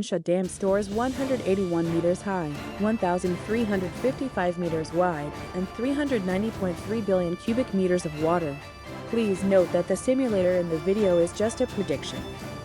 Sansha Dam stores 181 meters high, 1,355 meters wide, and 390.3 billion cubic meters of water. Please note that the simulator in the video is just a prediction.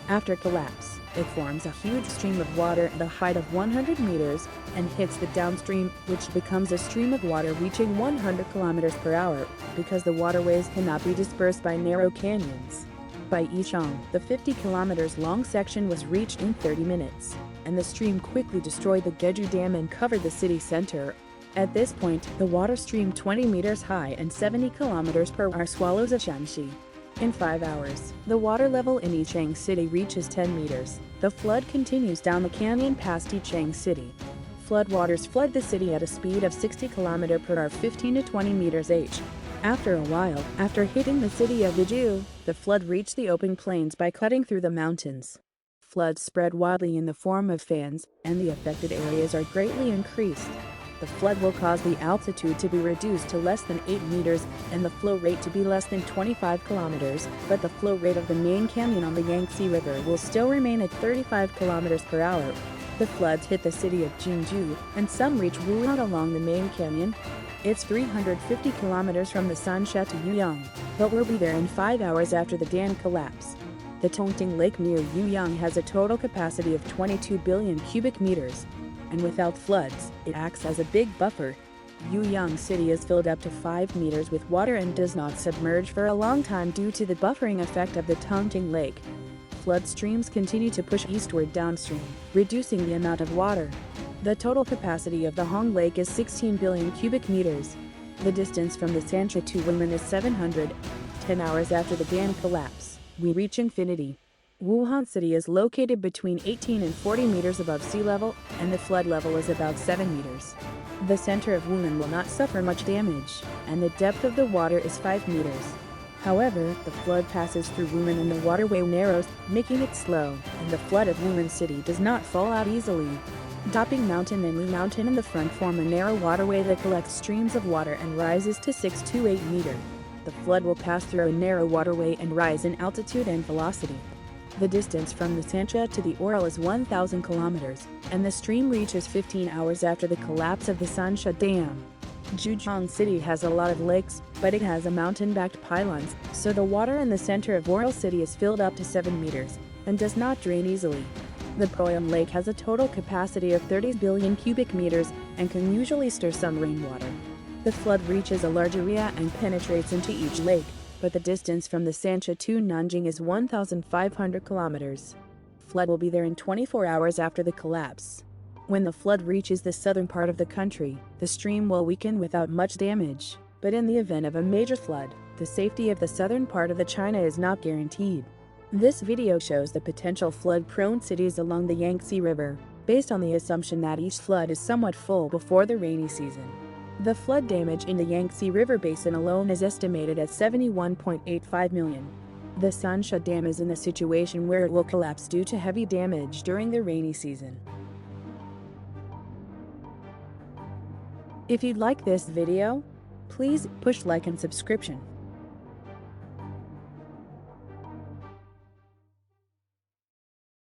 After collapse, it forms a huge stream of water at a height of 100 meters and hits the downstream, which becomes a stream of water reaching 100 kilometers per hour because the waterways cannot be dispersed by narrow canyons. By Yichang, the 50 kilometers long section was reached in 30 minutes, and the stream quickly destroyed the Geju Dam and covered the city center. At this point, the water stream 20 meters high and 70 kilometers per hour swallows a Shanxi. In 5 hours, the water level in Yichang City reaches 10 meters. The flood continues down the canyon past Yichang City. Floodwaters flood the city at a speed of 60 km per hour, 15 to 20 meters h. After a while, after hitting the city of Jeju, the flood reached the open plains by cutting through the mountains. Floods spread widely in the form of fans, and the affected areas are greatly increased. The flood will cause the altitude to be reduced to less than 8 meters and the flow rate to be less than 25 kilometers, but the flow rate of the main canyon on the Yangtze River will still remain at 35 kilometers per hour. The floods hit the city of Jinju, and some reach Wuhan along the main canyon. It's 350 kilometers from the Sansha to Yuyang, but we'll be there in 5 hours after the dam collapse. The Tongting Lake near Yuyang has a total capacity of 22 billion cubic meters, and without floods, it acts as a big buffer. Yuyang City is filled up to 5 meters with water and does not submerge for a long time due to the buffering effect of the Tongting Lake. Flood streams continue to push eastward downstream, reducing the amount of water. The total capacity of the Hong Lake is 16 billion cubic meters. The distance from the Sansha to Wuhan is 710 hours after the dam collapse. We reach infinity. Wuhan City is located between 18 and 40 meters above sea level, and the flood level is about 7 meters. The center of Wuhan will not suffer much damage, and the depth of the water is 5 meters. However, the flood passes through Wuhan and the waterway narrows, making it slow, and the flood of Wuhan City does not fall out easily. Topping Mountain and Li Mountain in the front form a narrow waterway that collects streams of water and rises to 6 to 8 meters. The flood will pass through a narrow waterway and rise in altitude and velocity. The distance from the Sansha to the Ural is 1,000 kilometers, and the stream reaches 15 hours after the collapse of the Sansha Dam. Zhejiang City has a lot of lakes, but it has a mountain-backed pylons, so the water in the center of Ural City is filled up to 7 meters, and does not drain easily. The Proyum Lake has a total capacity of 30 billion cubic meters and can usually store some rainwater. The flood reaches a large area and penetrates into each lake, but the distance from the Sansha to Nanjing is 1,500 kilometers. Flood will be there in 24 hours after the collapse. When the flood reaches the southern part of the country, the stream will weaken without much damage, but in the event of a major flood, the safety of the southern part of the China is not guaranteed. This video shows the potential flood-prone cities along the Yangtze River, based on the assumption that each flood is somewhat full before the rainy season. The flood damage in the Yangtze River basin alone is estimated at 71.85 million. The Sansha Dam is in a situation where it will collapse due to heavy damage during the rainy season. If you'd like this video, please push like and subscription.